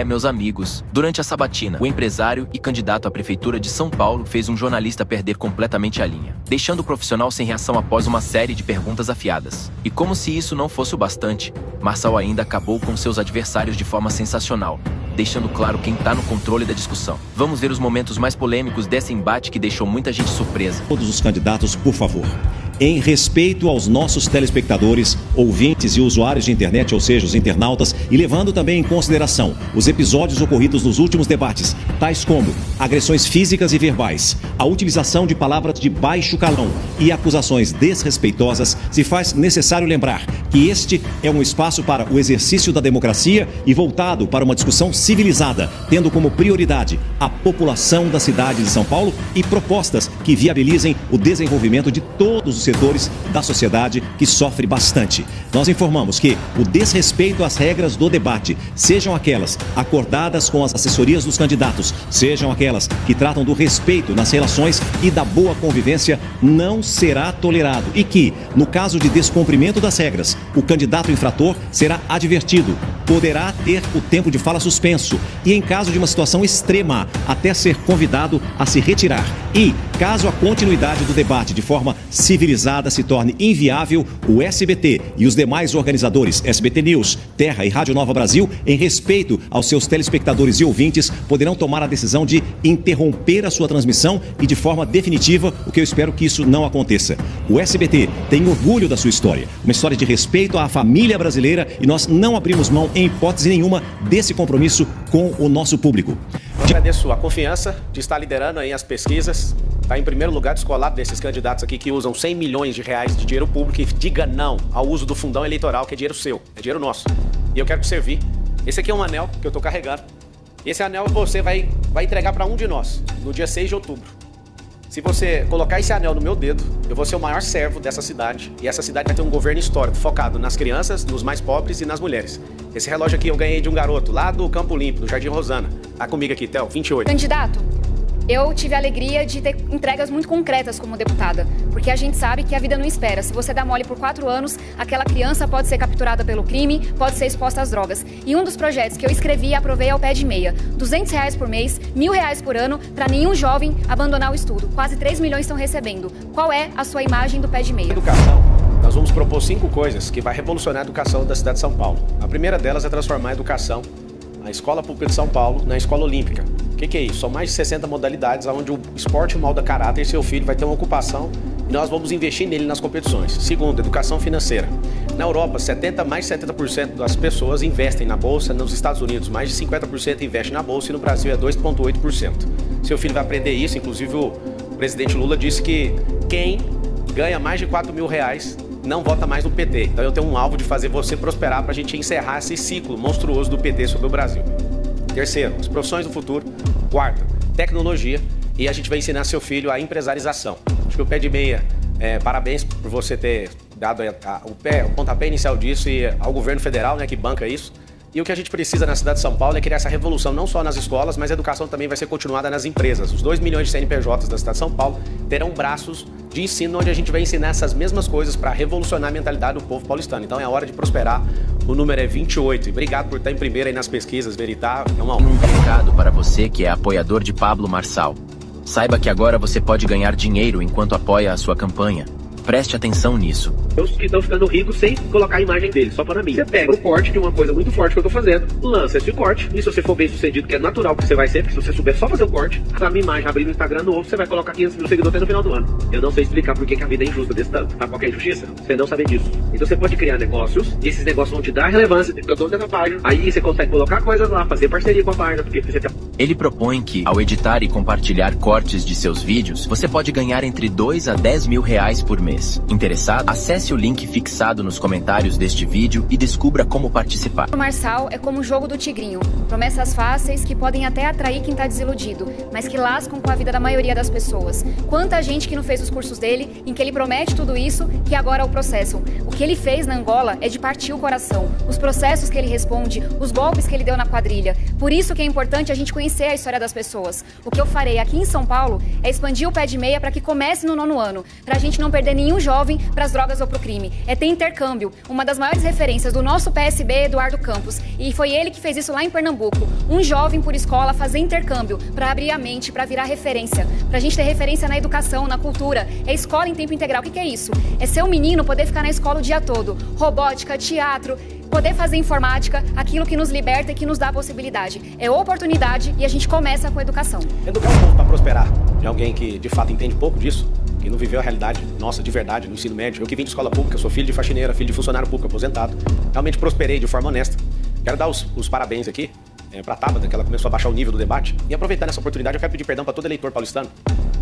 Meus amigos, durante a sabatina, o empresário e candidato à prefeitura de São Paulo fez um jornalista perder completamente a linha, deixando o profissional sem reação após uma série de perguntas afiadas. E como se isso não fosse o bastante, Marçal ainda acabou com seus adversários de forma sensacional, deixando claro quem tá no controle da discussão. Vamos ver os momentos mais polêmicos desse embate que deixou muita gente surpresa. Todos os candidatos, por favor, em respeito aos nossos telespectadores, ouvintes e usuários de internet, ou seja, os internautas, e levando também em consideração os episódios ocorridos nos últimos debates, tais como agressões físicas e verbais, a utilização de palavras de baixo calão e acusações desrespeitosas, se faz necessário lembrar que este é um espaço para o exercício da democracia e voltado para uma discussão civilizada, tendo como prioridade a população da cidade de São Paulo e propostas que viabilizem o desenvolvimento de todos os setores da sociedade que sofre bastante. Nós informamos que o desrespeito às regras do debate, sejam aquelas acordadas com as assessorias dos candidatos, sejam aquelas que tratam do respeito nas relações e da boa convivência, não será tolerado e que, no caso de descumprimento das regras, o candidato infrator será advertido, poderá ter o tempo de fala suspenso e, em caso de uma situação extrema, até ser convidado a se retirar. E, caso a continuidade do debate de forma civilizada se torne inviável, o SBT e os demais organizadores, SBT News, Terra e Rádio Nova Brasil, em respeito aos seus telespectadores e ouvintes, poderão tomar a decisão de interromper a sua transmissão e de forma definitiva, o que eu espero que isso não aconteça. O SBT tem orgulho da sua história, uma história de respeito à família brasileira e nós não abrimos mão em hipótese nenhuma desse compromisso com o nosso público. Agradeço a confiança de estar liderando aí as pesquisas, está em primeiro lugar descolado desses candidatos aqui que usam 100 milhões de reais de dinheiro público e diga não ao uso do fundão eleitoral, que é dinheiro seu, é dinheiro nosso. E eu quero te servir. Esse aqui é um anel que eu estou carregando. Esse anel você vai entregar para um de nós, no dia 6 de outubro. Se você colocar esse anel no meu dedo, eu vou ser o maior servo dessa cidade. E essa cidade vai ter um governo histórico, focado nas crianças, nos mais pobres e nas mulheres. Esse relógio aqui eu ganhei de um garoto lá do Campo Limpo, do Jardim Rosana. Tá comigo aqui, Theo, 28. Candidato, eu tive a alegria de ter entregas muito concretas como deputada, porque a gente sabe que a vida não espera. Se você dá mole por 4 anos, aquela criança pode ser capturada pelo crime, pode ser exposta às drogas. E um dos projetos que eu escrevi e aprovei é o Pé de Meia. R$200 por mês, R$1.000 por ano, para nenhum jovem abandonar o estudo. Quase 3 milhões estão recebendo. Qual é a sua imagem do Pé de Meia? Educação. Nós vamos propor 5 coisas que vai revolucionar a educação da cidade de São Paulo. A primeira delas é transformar a educação, a Escola Pública de São Paulo, na Escola Olímpica. O que é isso? São mais de 60 modalidades onde o esporte molda caráter e seu filho vai ter uma ocupação e nós vamos investir nele nas competições. Segundo, educação financeira. Na Europa, mais de 70% das pessoas investem na Bolsa. Nos Estados Unidos, mais de 50% investem na Bolsa e no Brasil é 2,8%. Seu filho vai aprender isso, inclusive o presidente Lula disse que quem ganha mais de R$4.000 não vota mais no PT. Então eu tenho um alvo de fazer você prosperar para a gente encerrar esse ciclo monstruoso do PT sobre o Brasil. Terceiro, as profissões do futuro. Quarto, tecnologia. E a gente vai ensinar seu filho a empresarização. Acho que o Pé de Meia, parabéns por você ter dado o pontapé inicial disso e ao governo federal, né, que banca isso. E o que a gente precisa na cidade de São Paulo é criar essa revolução não só nas escolas, mas a educação também vai ser continuada nas empresas. Os 2 milhões de CNPJs da cidade de São Paulo terão braços de ensino onde a gente vai ensinar essas mesmas coisas para revolucionar a mentalidade do povo paulistano. Então é hora de prosperar. O número é 28. E obrigado por estar em primeira aí nas pesquisas, Veritá. É uma honra. Um recado para você que é apoiador de Pablo Marçal. Saiba que agora você pode ganhar dinheiro enquanto apoia a sua campanha. Preste atenção nisso. Os que estão ficando ricos sem colocar a imagem dele, só para mim. Você pega o corte de uma coisa muito forte que eu tô fazendo, lança esse corte, e se você for bem sucedido, que é natural que você vai ser, porque se você souber só fazer o corte, a minha imagem abrir no Instagram novo, você vai colocar 500 mil seguidores até no final do ano. Eu não sei explicar por que a vida é injusta desse tanto. Sabe qual que é a injustiça? Você não saber disso. Então você pode criar negócios, e esses negócios vão te dar relevância, porque eu tô nessa página, aí você consegue colocar coisas lá, fazer parceria com a página, porque você tem... Ele propõe que, ao editar e compartilhar cortes de seus vídeos, você pode ganhar entre R$2 a R$10.000 por mês. Interessado? Acesse o link fixado nos comentários deste vídeo e descubra como participar. O Marçal é como o jogo do tigrinho. Promessas fáceis que podem até atrair quem tá desiludido, mas que lascam com a vida da maioria das pessoas. Quanta gente que não fez os cursos dele, em que ele promete tudo isso, que agora o processam. O que ele fez na Angola é de partir o coração. Os processos que ele responde, os golpes que ele deu na quadrilha. Por isso que é importante a gente conhecer a história das pessoas. O que eu farei aqui em São Paulo é expandir o Pé de Meia para que comece no 9º ano, pra gente não perder nenhum jovem para as drogas ocultas. para o crime, é ter intercâmbio. Uma das maiores referências do nosso PSB é Eduardo Campos, e foi ele que fez isso lá em Pernambuco. Um jovem por escola fazer intercâmbio para abrir a mente, para virar referência, para a gente ter referência na educação, na cultura. É escola em tempo integral. O que é isso? É ser um menino poder ficar na escola o dia todo. Robótica, teatro, poder fazer informática, aquilo que nos liberta e que nos dá a possibilidade. É oportunidade e a gente começa com a educação. Educar o povo para prosperar. De alguém que de fato entende pouco disso, que não viveu a realidade nossa de verdade no ensino médio. Eu que vim de escola pública, sou filho de faxineira, filho de funcionário público aposentado. Realmente prosperei de forma honesta. Quero dar os parabéns aqui para a Tabata, que ela começou a baixar o nível do debate. E aproveitando essa oportunidade, eu quero pedir perdão para todo eleitor paulistano,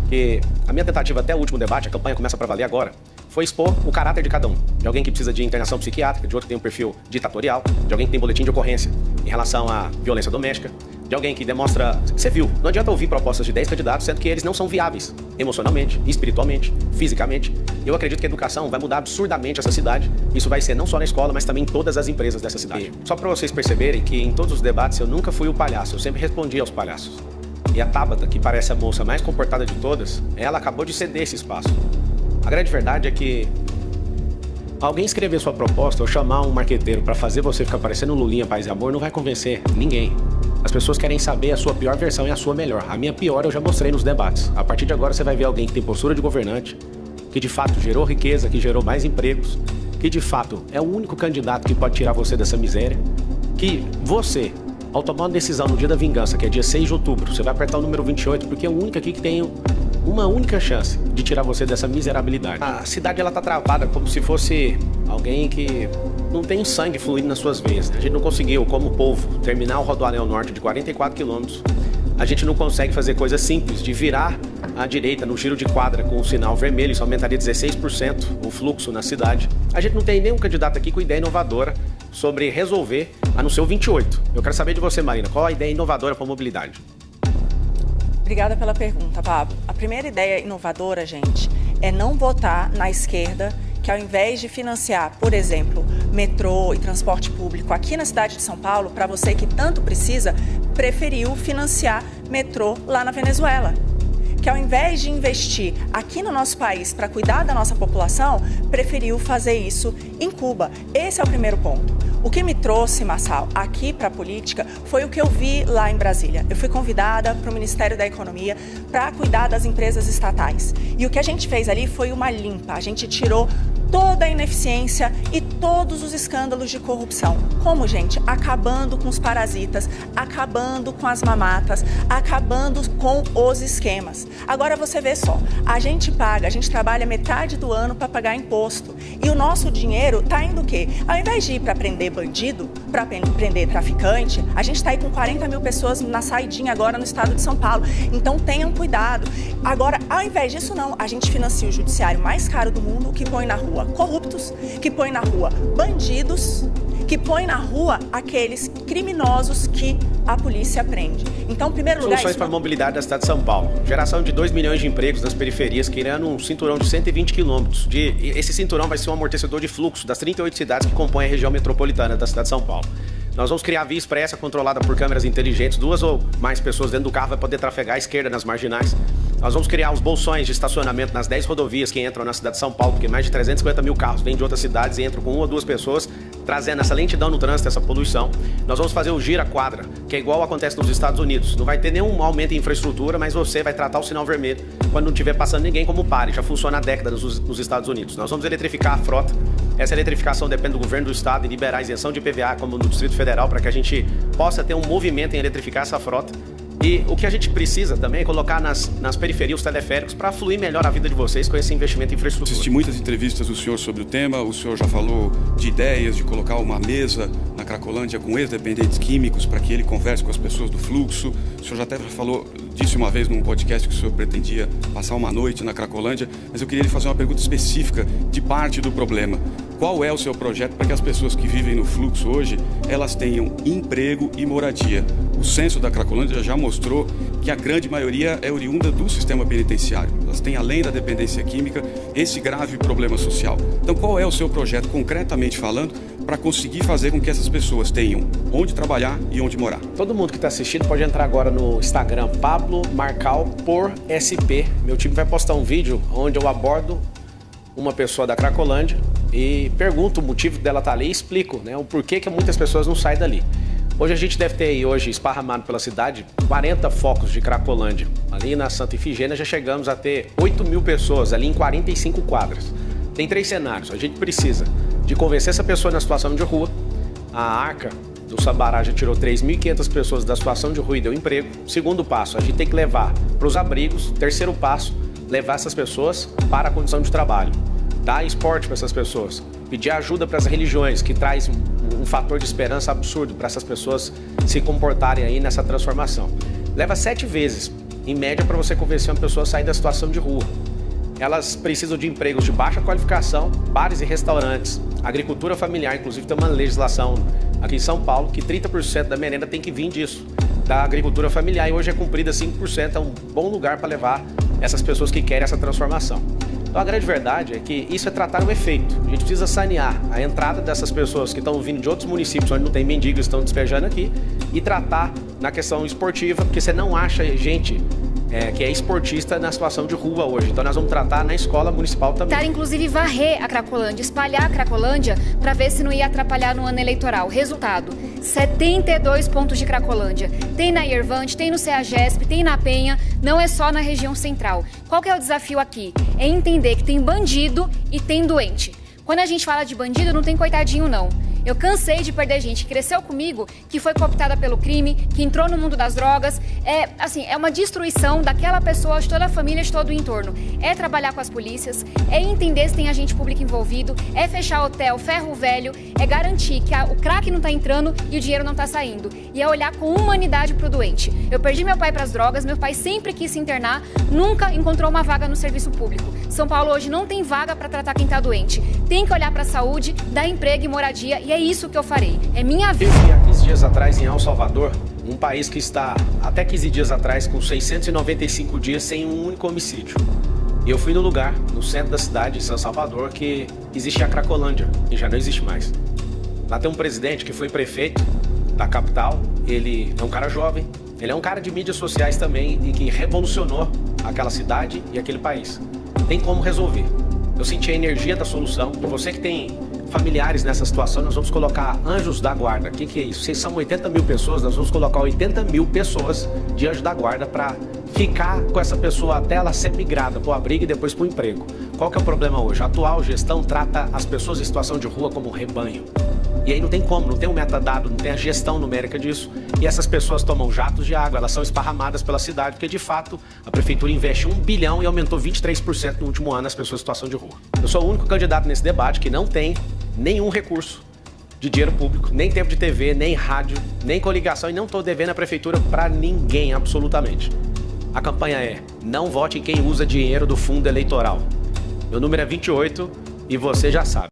que a minha tentativa até o último debate, a campanha começa para valer agora, foi expor o caráter de cada um. De alguém que precisa de internação psiquiátrica, de outro que tem um perfil ditatorial, de alguém que tem boletim de ocorrência em relação à violência doméstica, de alguém que demonstra... Você viu, não adianta ouvir propostas de 10 candidatos, sendo que eles não são viáveis emocionalmente, espiritualmente, fisicamente. Eu acredito que a educação vai mudar absurdamente essa cidade. Isso vai ser não só na escola, mas também em todas as empresas dessa cidade. Só para vocês perceberem que em todos os debates eu nunca fui o palhaço, eu sempre respondi aos palhaços. E a Tabata, que parece a moça mais comportada de todas, ela acabou de ceder esse espaço. A grande verdade é que alguém escrever sua proposta ou chamar um marqueteiro para fazer você ficar parecendo um Lulinha, Paz e Amor não vai convencer ninguém. As pessoas querem saber a sua pior versão e a sua melhor. A minha pior eu já mostrei nos debates. A partir de agora você vai ver alguém que tem postura de governante, que de fato gerou riqueza, que gerou mais empregos, que de fato é o único candidato que pode tirar você dessa miséria, que você, ao tomar uma decisão no dia da vingança, que é dia 6 de outubro, você vai apertar o número 28, porque é o único aqui que tem uma única chance de tirar você dessa miserabilidade. A cidade ela tá travada como se fosse alguém que não tem sangue fluindo nas suas veias. A gente não conseguiu, como povo, terminar o Rodoanel Norte de 44 quilômetros. A gente não consegue fazer coisas simples de virar à direita no giro de quadra com o sinal vermelho. Isso aumentaria 16% o fluxo na cidade. A gente não tem nenhum candidato aqui com ideia inovadora sobre resolver, a não ser o 28. Eu quero saber de você, Marina, qual a ideia inovadora para a mobilidade? Obrigada pela pergunta, Pablo. A primeira ideia inovadora, gente, é não votar na esquerda que ao invés de financiar, por exemplo, metrô e transporte público aqui na cidade de São Paulo, para você que tanto precisa, preferiu financiar metrô lá na Venezuela. Que ao invés de investir aqui no nosso país para cuidar da nossa população, preferiu fazer isso em Cuba. Esse é o primeiro ponto. O que me trouxe, Marçal, aqui para a política foi o que eu vi lá em Brasília. Eu fui convidada para o Ministério da Economia para cuidar das empresas estatais. E o que a gente fez ali foi uma limpa. A gente tirou toda a ineficiência e todos os escândalos de corrupção. Como, gente? Acabando com os parasitas, acabando com as mamatas, acabando com os esquemas. Agora você vê só, a gente trabalha metade do ano para pagar imposto. E o nosso dinheiro está indo o quê? Ao invés de ir para prender bandido, para prender traficante, a gente está aí com 40 mil pessoas na saidinha agora no estado de São Paulo. Então tenham cuidado. Agora, ao invés disso não, a gente financia o judiciário mais caro do mundo, que põe na rua corruptos, que põe na rua bandidos, que põe na rua aqueles criminosos que a polícia prende. Então, em primeiro lugar... Soluções para a mobilidade da cidade de São Paulo. Geração de 2 milhões de empregos nas periferias, criando um cinturão de 120 quilômetros. Esse cinturão vai ser um amortecedor de fluxo das 38 cidades que compõem a região metropolitana da cidade de São Paulo. Nós vamos criar via expressa controlada por câmeras inteligentes. 2 ou mais pessoas dentro do carro vai poder trafegar à esquerda nas marginais. Nós vamos criar os bolsões de estacionamento nas 10 rodovias que entram na cidade de São Paulo, porque mais de 350 mil carros vêm de outras cidades e entram com 1 ou 2 pessoas, trazendo essa lentidão no trânsito, essa poluição. Nós vamos fazer o gira-quadra, que é igual acontece nos Estados Unidos. Não vai ter nenhum aumento em infraestrutura, mas você vai tratar o sinal vermelho quando não estiver passando ninguém como pare. Já funciona há décadas nos Estados Unidos. Nós vamos eletrificar a frota. Essa eletrificação depende do governo do estado e liberar a isenção de IPVA, como no Distrito Federal, para que a gente possa ter um movimento em eletrificar essa frota. E o que a gente precisa também é colocar nas periferias os teleféricos para fluir melhor a vida de vocês com esse investimento em infraestrutura. Assisti muitas entrevistas do senhor sobre o tema, o senhor já falou de ideias de colocar uma mesa na Cracolândia com ex-dependentes químicos para que ele converse com as pessoas do fluxo. O senhor já até falou, disse uma vez num podcast que o senhor pretendia passar uma noite na Cracolândia, mas eu queria lhe fazer uma pergunta específica de parte do problema. Qual é o seu projeto para que as pessoas que vivem no fluxo hoje, elas tenham emprego e moradia? O censo da Cracolândia já mostrou que a grande maioria é oriunda do sistema penitenciário. Elas têm, além da dependência química, esse grave problema social. Então, qual é o seu projeto, concretamente falando, para conseguir fazer com que essas pessoas tenham onde trabalhar e onde morar? Todo mundo que está assistindo pode entrar agora no Instagram, Pablo Marcal por SP. Meu time vai postar um vídeo onde eu abordo uma pessoa da Cracolândia e pergunto o motivo dela estar ali e explico, né, o porquê que muitas pessoas não saem dali. Hoje a gente deve ter aí, hoje, esparramado pela cidade, 40 focos de Cracolândia. Ali na Santa Ifigênia já chegamos a ter 8.000 pessoas ali em 45 quadras. Tem 3 cenários. A gente precisa de convencer essa pessoa na situação de rua. A Arca do Sabará já tirou 3.500 pessoas da situação de rua e deu emprego. Segundo passo, a gente tem que levar para os abrigos. Terceiro passo, levar essas pessoas para a condição de trabalho. Dar esporte para essas pessoas. Pedir ajuda para as religiões, que traz um fator de esperança absurdo para essas pessoas se comportarem aí nessa transformação. Leva 7 vezes, em média, para você convencer uma pessoa a sair da situação de rua. Elas precisam de empregos de baixa qualificação, bares e restaurantes, agricultura familiar. Inclusive tem uma legislação aqui em São Paulo que 30% da merenda tem que vir disso, da agricultura familiar, e hoje é cumprida 5%, é um bom lugar para levar essas pessoas que querem essa transformação. Então a grande verdade é que isso é tratar o efeito. A gente precisa sanear a entrada dessas pessoas que estão vindo de outros municípios onde não tem mendigos, estão despejando aqui, e tratar na questão esportiva, porque você não acha gente que é esportista na situação de rua hoje. Então nós vamos tratar na escola municipal também. Tentar, inclusive, varrer a Cracolândia, espalhar a Cracolândia para ver se não ia atrapalhar no ano eleitoral. Resultado, 72 pontos de Cracolândia. Tem na Irvante, tem no CEAGESP, tem na Penha, não é só na região central. Qual que é o desafio aqui? É entender que tem bandido e tem doente. Quando a gente fala de bandido, não tem coitadinho, não. Eu cansei de perder gente que cresceu comigo, que foi cooptada pelo crime, que entrou no mundo das drogas. É uma destruição daquela pessoa, de toda a família, de todo o entorno. É trabalhar com as polícias, é entender se tem agente público envolvido, é fechar hotel, ferro velho, é garantir que o crack não está entrando e o dinheiro não está saindo. E é olhar com humanidade pro doente. Eu perdi meu pai para as drogas, meu pai sempre quis se internar, nunca encontrou uma vaga no serviço público. São Paulo hoje não tem vaga para tratar quem está doente. Tem que olhar para a saúde, dar emprego e moradia, e é isso que eu farei. É minha vida. Eu fui há 15 dias atrás em El Salvador, um país que está até 15 dias atrás com 695 dias sem um único homicídio. E eu fui no lugar, no centro da cidade, em São Salvador, que existia a Cracolândia, e já não existe mais. Lá tem um presidente que foi prefeito da capital, ele é um cara jovem, ele é um cara de mídias sociais também e que revolucionou aquela cidade e aquele país. Tem como resolver. Eu senti a energia da solução, e você que tem familiares nessa situação, nós vamos colocar anjos da guarda. O que é isso? Vocês são 80.000 pessoas, nós vamos colocar 80.000 pessoas de anjo da guarda para ficar com essa pessoa até ela ser migrada para o abrigo e depois para o emprego. Qual que é o problema hoje? A atual gestão trata as pessoas em situação de rua como um rebanho. E aí não tem como, não tem um metadado, não tem a gestão numérica disso. E essas pessoas tomam jatos de água, elas são esparramadas pela cidade, porque de fato a prefeitura investe 1 bilhão e aumentou 23% no último ano as pessoas em situação de rua. Eu sou o único candidato nesse debate que não tem nenhum recurso de dinheiro público, nem tempo de TV, nem rádio, nem coligação, e não estou devendo a prefeitura para ninguém, absolutamente. A campanha é: não vote em quem usa dinheiro do fundo eleitoral. Meu número é 28 e você já sabe.